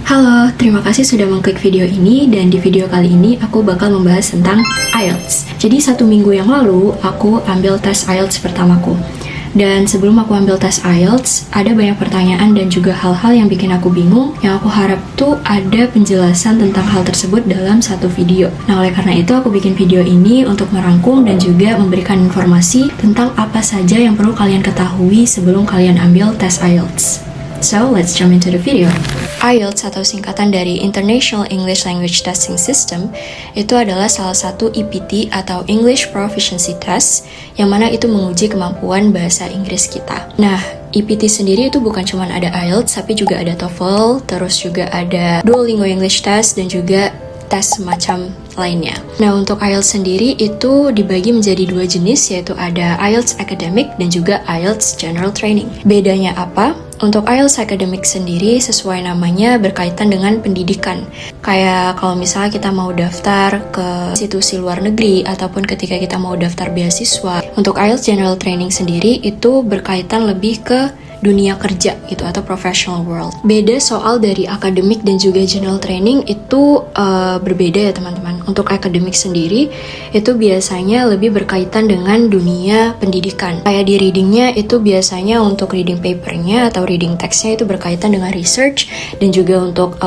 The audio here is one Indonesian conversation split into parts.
Halo, terima kasih sudah mengklik video ini dan di video kali ini aku bakal membahas tentang IELTS. Jadi 1 minggu yang lalu aku ambil tes IELTS pertamaku. Dan sebelum aku ambil tes IELTS, ada banyak pertanyaan dan juga hal-hal yang bikin aku bingung yang aku harap tuh ada penjelasan tentang hal tersebut dalam satu video. Nah, oleh karena itu aku bikin video ini untuk merangkum dan juga memberikan informasi tentang apa saja yang perlu kalian ketahui sebelum kalian ambil tes IELTS. So, let's jump into the video. IELTS atau singkatan dari International English Language Testing System itu adalah salah satu EPT atau English Proficiency Test yang mana itu menguji kemampuan bahasa Inggris kita. Nah, EPT sendiri itu bukan cuma ada IELTS tapi juga ada TOEFL, terus juga ada Duolingo English Test dan juga tes semacam lainnya. Nah, untuk IELTS sendiri itu dibagi menjadi 2 jenis, yaitu ada IELTS Academic dan juga IELTS General Training. Bedanya apa? Untuk IELTS Academic sendiri sesuai namanya berkaitan dengan pendidikan. Kayak kalau misalnya kita mau daftar ke institusi luar negeri ataupun ketika kita mau daftar beasiswa. Untuk IELTS General Training sendiri itu berkaitan lebih ke dunia kerja gitu atau professional world. Beda soal dari akademik dan juga general training itu berbeda ya teman-teman. Untuk akademik sendiri itu biasanya lebih berkaitan dengan dunia pendidikan. Kayak di readingnya itu biasanya untuk reading papernya atau reading textnya itu berkaitan dengan research dan juga untuk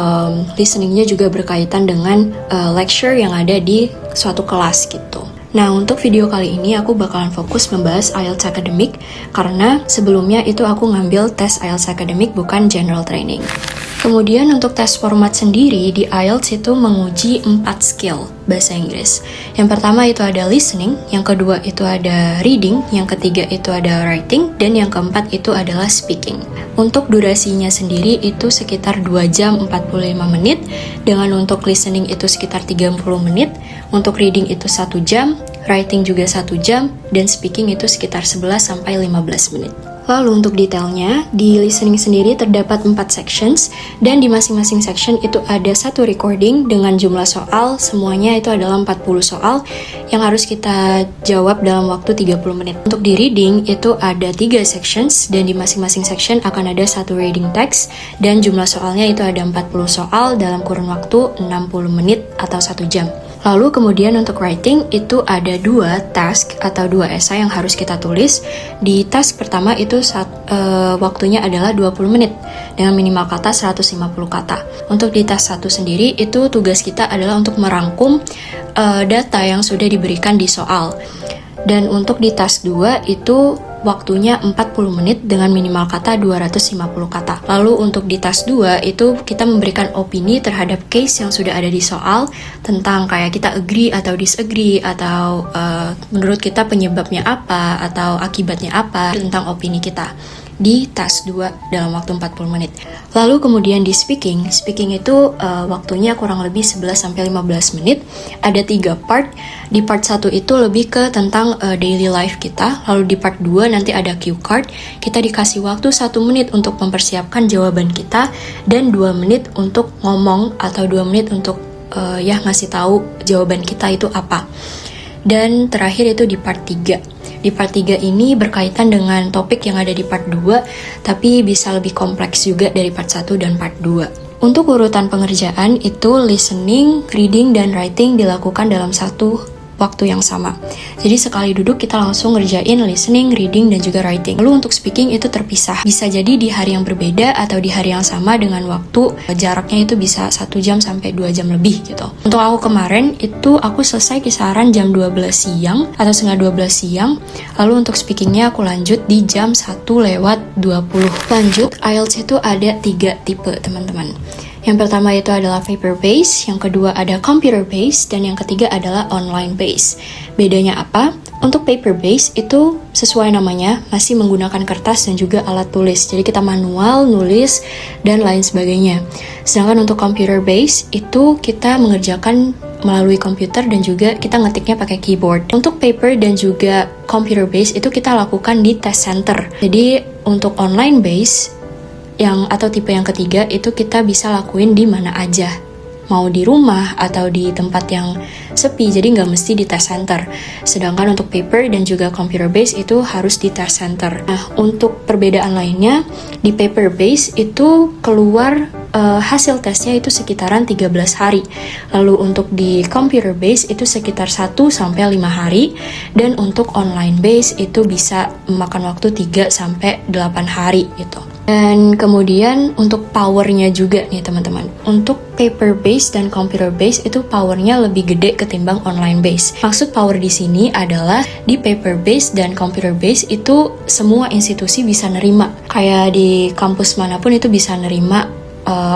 listeningnya juga berkaitan dengan lecture yang ada di suatu kelas gitu. Nah, untuk video kali ini aku bakalan fokus membahas IELTS Academic karena sebelumnya itu aku ngambil tes IELTS Academic bukan General Training. Kemudian untuk tes format sendiri di IELTS itu menguji 4 skill bahasa Inggris. Yang pertama itu ada listening, yang kedua itu ada reading, yang ketiga itu ada writing, dan yang keempat itu adalah speaking. Untuk durasinya sendiri itu sekitar 2 jam 45 menit, dengan untuk listening itu sekitar 30 menit, untuk reading itu 1 jam, writing juga 1 jam, dan speaking itu sekitar 11-15 menit. Lalu untuk detailnya, di listening sendiri terdapat 4 sections, dan di masing-masing section itu ada 1 recording dengan jumlah soal, semuanya itu adalah 40 soal yang harus kita jawab dalam waktu 30 menit. Untuk di reading itu ada 3 sections, dan di masing-masing section akan ada 1 reading text, dan jumlah soalnya itu ada 40 soal dalam kurun waktu 60 menit atau 1 jam. Lalu kemudian untuk writing itu ada 2 task atau 2 esai yang harus kita tulis. Di task pertama itu waktunya adalah 20 menit dengan minimal kata 150 kata. Untuk di task 1 sendiri itu tugas kita adalah untuk merangkum data yang sudah diberikan di soal. Dan untuk di task 2 itu waktunya 40 menit dengan minimal kata 250 kata. Lalu untuk di task 2 itu kita memberikan opini terhadap case yang sudah ada di soal tentang kayak kita agree atau disagree atau menurut kita penyebabnya apa atau akibatnya apa tentang opini kita di task 2 dalam waktu 40 menit. Lalu kemudian di speaking itu waktunya kurang lebih 11-15 menit. Ada 3 part. Di part 1 itu lebih ke tentang daily life kita. Lalu di part 2 nanti ada cue card. Kita dikasih waktu 1 menit untuk mempersiapkan jawaban kita dan 2 menit untuk ngomong atau 2 menit untuk ngasih tahu jawaban kita itu apa. Dan terakhir itu di part 3. Di part 3 ini berkaitan dengan topik yang ada di part 2, tapi bisa lebih kompleks juga dari part 1 dan part 2. Untuk urutan pengerjaan itu listening, reading, dan writing dilakukan dalam satu waktu yang sama. Jadi sekali duduk kita langsung ngerjain listening, reading, dan juga writing. Lalu untuk speaking itu terpisah. Bisa jadi di hari yang berbeda atau di hari yang sama dengan waktu jaraknya itu bisa 1 jam sampai 2 jam lebih gitu. Untuk aku kemarin itu aku selesai kisaran jam 12 siang atau setengah 12 siang. Lalu untuk speakingnya aku lanjut di jam 1:20. Lanjut, IELTS itu ada 3 tipe teman-teman. Yang pertama itu adalah paper based, yang kedua ada computer based, dan yang ketiga adalah online based. Bedanya apa? Untuk paper based itu sesuai namanya masih menggunakan kertas dan juga alat tulis. Jadi kita manual, nulis, dan lain sebagainya. Sedangkan untuk computer based itu kita mengerjakan melalui komputer dan juga kita ngetiknya pakai keyboard. Untuk paper dan juga computer based itu kita lakukan di test center. Jadi untuk online based atau tipe yang ketiga itu kita bisa lakuin di mana aja. mau di rumah atau di tempat yang sepi, jadi nggak mesti di test center. Sedangkan untuk paper dan juga computer base itu harus di test center. Nah, untuk perbedaan lainnya, di paper base itu keluar hasil tesnya itu sekitaran 13 hari. Lalu untuk di computer base itu sekitar 1-5 hari. Dan untuk online base itu bisa memakan waktu 3-8 hari gitu. Dan kemudian untuk powernya juga nih teman-teman. Untuk paper base dan computer base itu powernya lebih gede ketimbang online base. Maksud power di sini adalah di paper base dan computer base itu semua institusi bisa nerima. Kayak di kampus manapun itu bisa nerima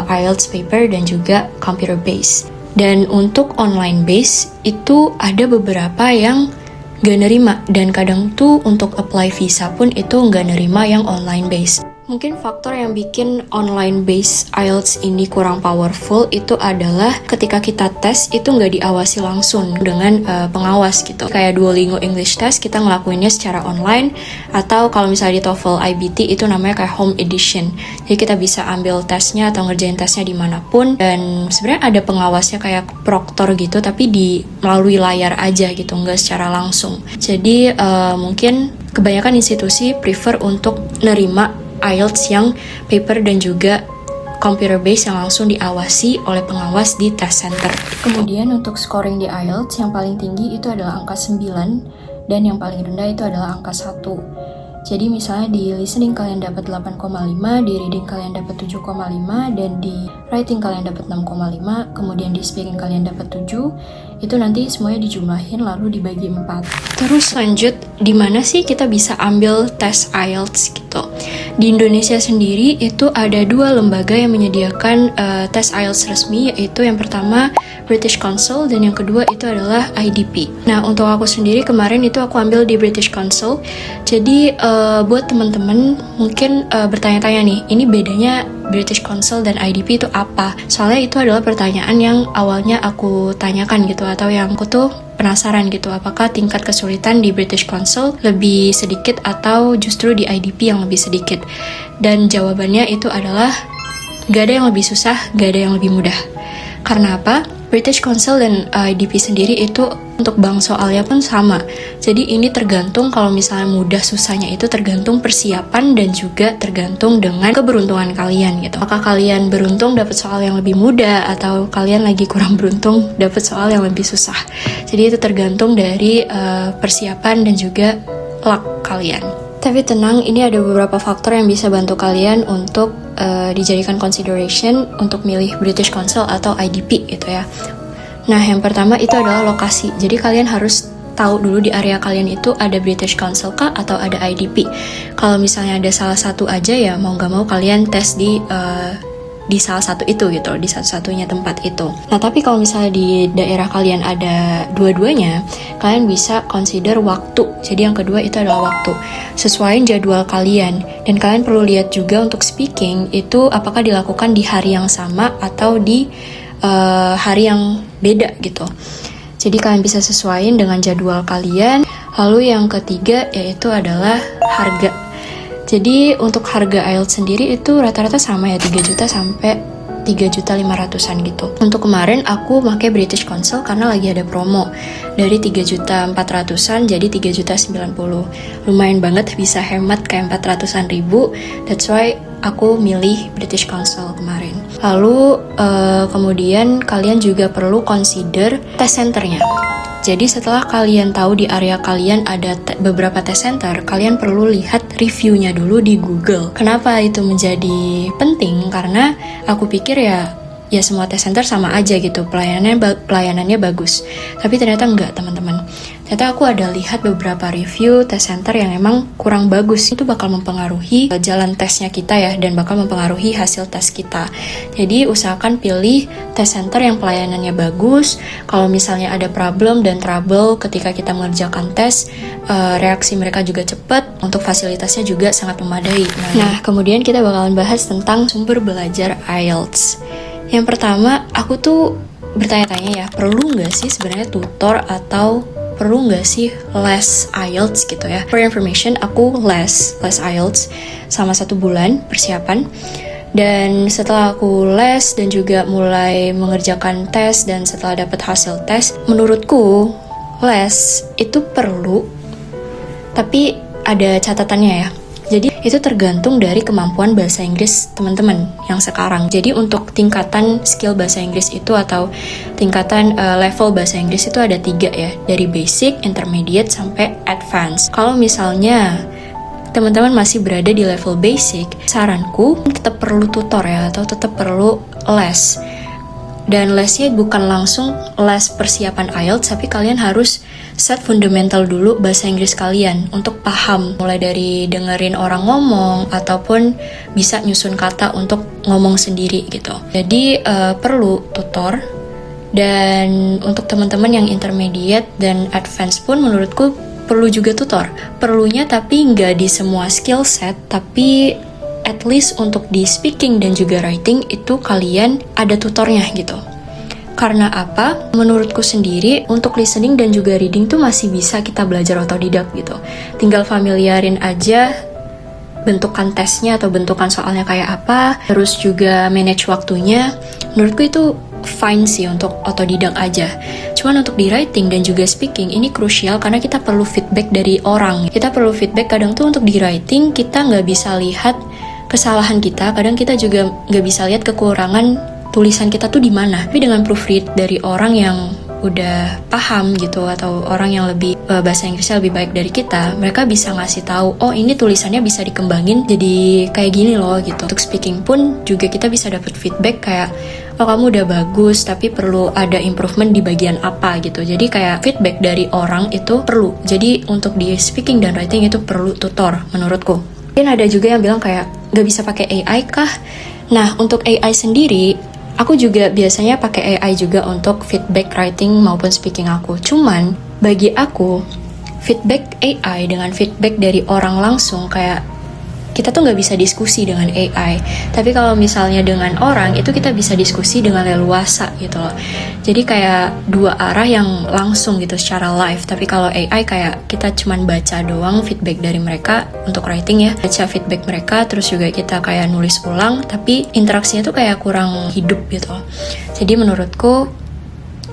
IELTS paper dan juga computer base. Dan untuk online base itu ada beberapa yang gak nerima, dan kadang tuh untuk apply visa pun itu gak nerima yang online base. Mungkin faktor yang bikin online base IELTS ini kurang powerful itu adalah ketika kita tes itu nggak diawasi langsung dengan pengawas gitu. Kayak Duolingo English Test kita ngelakuinnya secara online, atau kalau misalnya di TOEFL IBT itu namanya kayak home edition. Jadi kita bisa ambil tesnya atau ngerjain tesnya dimanapun, dan sebenarnya ada pengawasnya kayak proctor gitu, tapi melalui layar aja gitu, nggak secara langsung. Jadi mungkin kebanyakan institusi prefer untuk nerima IELTS yang paper dan juga computer base yang langsung diawasi oleh pengawas di test center. Kemudian untuk scoring di IELTS yang paling tinggi itu adalah angka 9 dan yang paling rendah itu adalah angka 1. Jadi misalnya di listening kalian dapat 8,5, di reading kalian dapat 7,5, dan di writing kalian dapat 6,5, kemudian di speaking kalian dapat 7, itu nanti semuanya dijumlahin lalu dibagi 4. Terus lanjut, di mana sih kita bisa ambil tes IELTS gitu? Di Indonesia sendiri itu ada 2 lembaga yang menyediakan tes IELTS resmi, yaitu yang pertama British Council dan yang kedua itu adalah IDP. Nah, untuk aku sendiri kemarin itu aku ambil di British Council. Jadi buat teman-teman mungkin bertanya-tanya nih, ini bedanya British Council dan IDP itu apa? Soalnya itu adalah pertanyaan yang awalnya aku tanyakan gitu, atau yang aku tuh penasaran gitu, apakah tingkat kesulitan di British Council lebih sedikit atau justru di IDP yang lebih sedikit? Dan jawabannya itu adalah gak ada yang lebih susah, gak ada yang lebih mudah. Karena apa? British Council dan IDP sendiri itu untuk bank soalnya pun sama. Jadi ini tergantung, kalau misalnya mudah susahnya itu tergantung persiapan dan juga tergantung dengan keberuntungan kalian gitu. Apakah kalian beruntung dapat soal yang lebih mudah atau kalian lagi kurang beruntung dapat soal yang lebih susah. Jadi itu tergantung dari persiapan dan juga luck kalian. Tapi tenang, ini ada beberapa faktor yang bisa bantu kalian untuk dijadikan consideration untuk milih British Council atau IDP gitu ya. Nah, yang pertama itu adalah lokasi. Jadi kalian harus tahu dulu di area kalian itu ada British Council kah atau ada IDP. Kalau misalnya ada salah satu aja ya mau gak mau kalian tes di salah satu itu gitu, di satu-satunya tempat itu. Nah, tapi kalau misalnya di daerah kalian ada dua-duanya, kalian bisa consider waktu. Jadi yang kedua itu adalah waktu. Sesuaiin jadwal kalian, dan kalian perlu lihat juga untuk speaking itu apakah dilakukan di hari yang sama atau di hari yang beda gitu. Jadi kalian bisa sesuaiin dengan jadwal kalian. Lalu yang ketiga yaitu adalah harga. Jadi untuk harga IELTS sendiri itu rata-rata sama ya, 3 juta sampai 3.500.000-an gitu. Untuk kemarin aku pakai British Council karena lagi ada promo. Dari 3.400.000-an jadi 3.090.000. Lumayan banget, bisa hemat kayak 400-an ribu. That's why aku milih British Council kemarin. Lalu kemudian kalian juga perlu consider test centernya. Jadi setelah kalian tahu di area kalian ada beberapa test center, kalian perlu lihat reviewnya dulu di Google. Kenapa itu menjadi penting? Karena aku pikir ya semua test center sama aja gitu, pelayanannya bagus. Tapi ternyata enggak, teman-teman. Ternyata aku ada lihat beberapa review test center yang emang kurang bagus. Itu bakal mempengaruhi jalan tesnya kita ya, dan bakal mempengaruhi hasil tes kita. Jadi usahakan pilih test center yang pelayanannya bagus. Kalau misalnya ada problem dan trouble ketika kita mengerjakan tes, reaksi mereka juga cepat. Untuk fasilitasnya juga sangat memadai. Nah, kemudian kita bakalan bahas tentang sumber belajar IELTS. Yang pertama, aku tuh bertanya-tanya ya, perlu nggak sih sebenarnya tutor atau perlu nggak sih les IELTS gitu ya? For information, aku les IELTS sama 1 bulan persiapan. Dan setelah aku les dan juga mulai mengerjakan tes dan setelah dapat hasil tes, menurutku les itu perlu, tapi ada catatannya ya. Jadi itu tergantung dari kemampuan bahasa Inggris teman-teman yang sekarang. Jadi untuk tingkatan skill bahasa Inggris itu atau tingkatan level bahasa Inggris itu ada 3 ya. Dari basic, intermediate, sampai advance. Kalau misalnya teman-teman masih berada di level basic, saranku tetap perlu tutor ya, atau tetap perlu les. Dan lesnya bukan langsung les persiapan IELTS, tapi kalian harus set fundamental dulu bahasa Inggris kalian untuk paham, mulai dari dengerin orang ngomong ataupun bisa nyusun kata untuk ngomong sendiri gitu. Jadi perlu tutor. Dan untuk teman-teman yang intermediate dan advance pun menurutku perlu juga tutor. Perlunya tapi nggak di semua skill set, tapi at least untuk di speaking dan juga writing itu kalian ada tutornya gitu. Karena apa? Menurutku sendiri untuk listening dan juga reading tuh masih bisa kita belajar otodidak gitu. Tinggal familiarin aja bentukan tesnya atau bentukan soalnya kayak apa, terus juga manage waktunya. Menurutku itu fine sih untuk otodidak aja. Cuman untuk di writing dan juga speaking ini krusial karena kita perlu feedback dari orang. Kita perlu feedback, kadang tuh untuk di writing kita nggak bisa lihat kesalahan kita, kadang kita juga nggak bisa lihat kekurangan tulisan kita tuh di mana. Tapi dengan proofread dari orang yang udah paham gitu atau orang yang lebih bahasa Inggrisnya lebih baik dari kita, mereka bisa ngasih tahu, oh ini tulisannya bisa dikembangin jadi kayak gini loh gitu. Untuk speaking pun juga kita bisa dapat feedback kayak, oh kamu udah bagus tapi perlu ada improvement di bagian apa gitu. Jadi kayak feedback dari orang itu perlu. Jadi untuk di speaking dan writing itu perlu tutor menurutku. Mungkin ada juga yang bilang kayak nggak bisa pakai AI kah? Nah untuk AI sendiri, aku juga biasanya pakai AI juga untuk feedback writing maupun speaking aku. Cuman bagi aku feedback AI dengan feedback dari orang langsung kayak kita tuh nggak bisa diskusi dengan AI. Tapi kalau misalnya dengan orang itu kita bisa diskusi dengan leluasa gitu loh. Jadi kayak dua arah yang langsung gitu secara live. Tapi kalau AI kayak kita cuman baca doang feedback dari mereka untuk writing ya. Baca feedback mereka terus juga kita kayak nulis ulang. Tapi interaksinya tuh kayak kurang hidup gitu loh. Jadi menurutku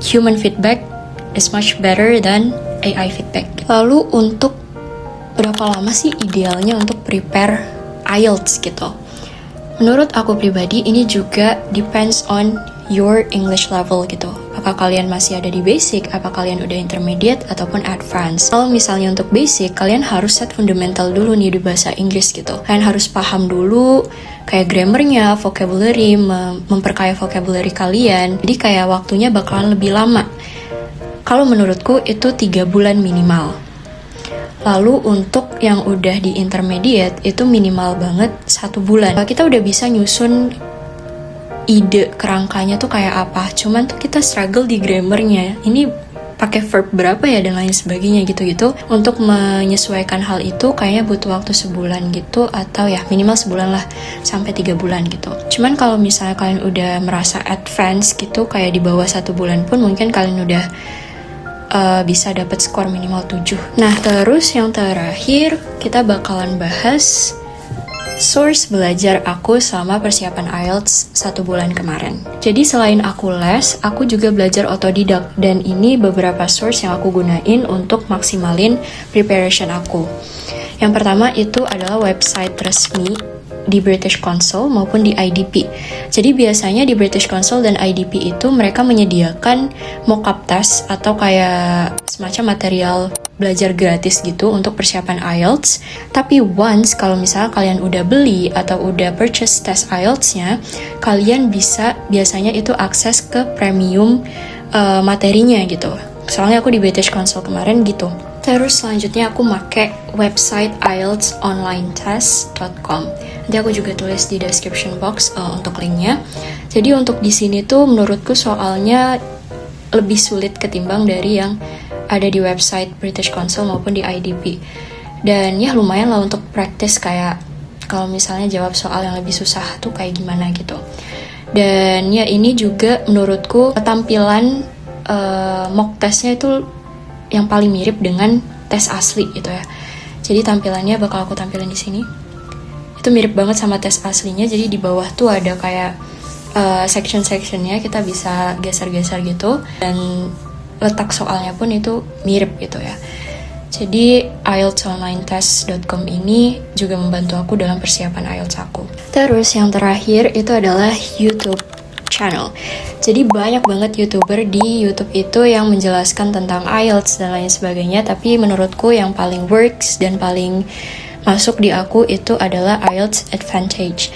human feedback is much better than AI feedback. Lalu untuk berapa lama sih idealnya untuk prepare IELTS gitu? Menurut aku pribadi ini juga depends on your English level gitu. Apakah kalian masih ada di basic, apa kalian udah intermediate ataupun advance. Kalau misalnya untuk basic, kalian harus set fundamental dulu nih di bahasa Inggris gitu. Kalian harus paham dulu kayak grammarnya, vocabulary, memperkaya vocabulary kalian. Jadi kayak waktunya bakalan lebih lama. Kalau menurutku itu 3 bulan minimal. Lalu untuk yang udah di intermediate itu minimal banget 1 bulan. Kita udah bisa nyusun ide kerangkanya tuh kayak apa. Cuman tuh kita struggle di grammarnya. Ini pakai verb berapa ya dan lain sebagainya gitu-gitu. Untuk menyesuaikan hal itu kayaknya butuh waktu sebulan gitu, atau ya minimal sebulan lah sampai 3 bulan gitu. Cuman kalau misalnya kalian udah merasa advance gitu kayak di bawah 1 bulan pun mungkin kalian udah bisa dapat skor minimal 7. Nah terus yang terakhir kita bakalan bahas source belajar aku selama persiapan IELTS 1 bulan kemarin. Jadi selain aku les, aku juga belajar otodidak. Dan ini beberapa source yang aku gunain untuk maksimalin preparation aku. Yang pertama itu adalah website resmi di British Council maupun di IDP. Jadi biasanya di British Council dan IDP itu mereka menyediakan mock-up test atau kayak semacam material belajar gratis gitu untuk persiapan IELTS. Tapi once kalau misalnya kalian udah beli atau udah purchase tes IELTS-nya, kalian bisa biasanya itu akses ke premium materinya gitu. Soalnya aku di British Council kemarin gitu. Terus selanjutnya aku make website ieltsonlinetest.com. Nanti aku juga tulis di description box untuk linknya. Jadi untuk di sini tuh menurutku soalnya lebih sulit ketimbang dari yang ada di website British Council maupun di IDP. Dan ya lumayan lah untuk practice kayak kalau misalnya jawab soal yang lebih susah tuh kayak gimana gitu. Dan ya ini juga menurutku tampilan mock testnya itu yang paling mirip dengan tes asli gitu ya. Jadi tampilannya bakal aku tampilin di sini. Itu mirip banget sama tes aslinya, jadi di bawah tuh ada kayak section-sectionnya, kita bisa geser-geser gitu, dan letak soalnya pun itu mirip gitu ya. Jadi IELTSonlinetest.com ini juga membantu aku dalam persiapan IELTS aku. Terus yang terakhir itu adalah YouTube channel. Jadi banyak banget YouTuber di YouTube itu yang menjelaskan tentang IELTS dan lain sebagainya, tapi menurutku yang paling works dan paling masuk di aku itu adalah IELTS Advantage.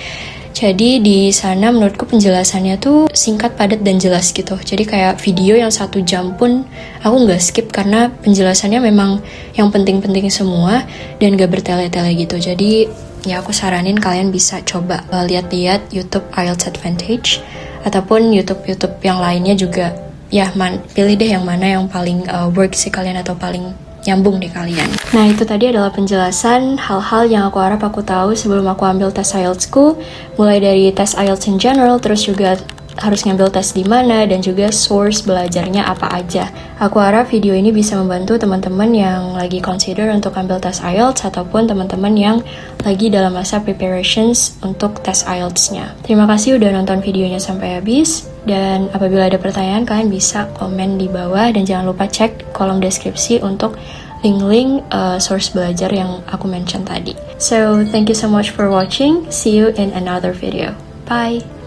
Jadi di sana menurutku penjelasannya tuh singkat, padat, dan jelas gitu. Jadi kayak video yang 1 jam pun aku nggak skip karena penjelasannya memang yang penting-penting semua dan gak bertele-tele gitu. Jadi ya aku saranin kalian bisa coba lihat-lihat YouTube IELTS Advantage ataupun YouTube yang lainnya juga. Ya pilih deh yang mana yang paling work sih kalian atau paling nyambung di kalian. Nah itu tadi adalah penjelasan hal-hal yang aku harap aku tahu sebelum aku ambil tes IELTS-ku, mulai dari tes IELTS in general, terus juga harus ngambil tes di mana, dan juga source belajarnya apa aja. Aku harap video ini bisa membantu teman-teman yang lagi consider untuk ambil tes IELTS ataupun teman-teman yang lagi dalam masa preparations untuk tes IELTS-nya. Terima kasih udah nonton videonya sampai habis, dan apabila ada pertanyaan kalian bisa komen di bawah, dan jangan lupa cek kolom deskripsi untuk link-link source belajar yang aku mention tadi. So, thank you so much for watching. See you in another video. Bye!